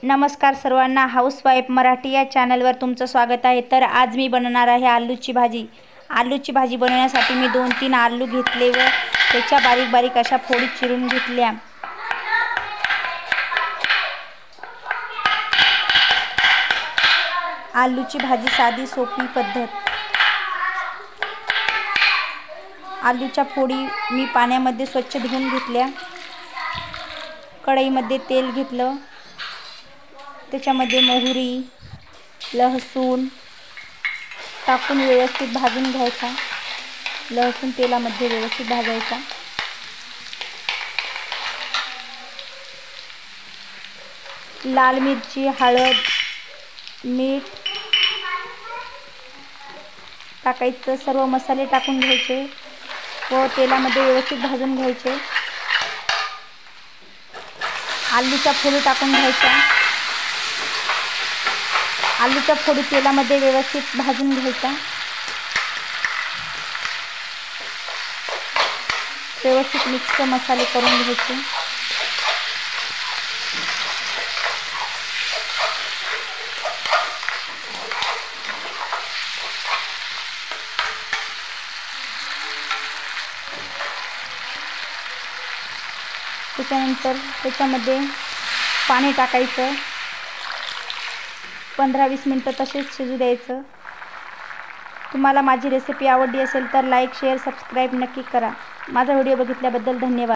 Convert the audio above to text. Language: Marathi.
नमस्कार सर्वांना, हाऊसवाईफ मराठी या चॅनलवर तुमचं स्वागत आहे। तर आज मी बनवणार आहे आलूची भाजी। आलूची भाजी बनवण्यासाठी मी 2-3 आलू घेतले व त्याच्या बारीक बारीक अशा फोडी चिरून घेतल्या। आलूची भाजी साधी सोपी पद्धत। आलूच्या फोडी मी पाण्यामध्ये स्वच्छ धुवून घेतल्या। कढईमध्ये तेल घेतलं, त्याच्यामध्ये मोहरी, लहसून टाकून व्यवस्थित भाजून घ्यायचा। लहसून तेलामध्ये व्यवस्थित भाजायचा। लाल मिरची, हळद, मीठ टाकायचं। सर्व मसाले टाकून घ्यायचे व तेलामध्ये व्यवस्थित भाजून घ्यायचे। आलूच्या फोडी टाकून घ्यायच्या। आलूच्या फोडी तेलामध्ये व्यवस्थित भाजून घ्यायच्या। व्यवस्थित मिक्स मसाले करून घ्यायचे। त्याच्यानंतर त्याच्यामध्ये पाणी टाकायचं। 15-20 मिनिटं तसेच शिजू द्यायचं। तुम्हाला माझी रेसिपी आवडली असेल तर लाईक, शेअर, सबस्क्राईब नक्की करा। माझा व्हिडिओ बघितल्याबद्दल धन्यवाद।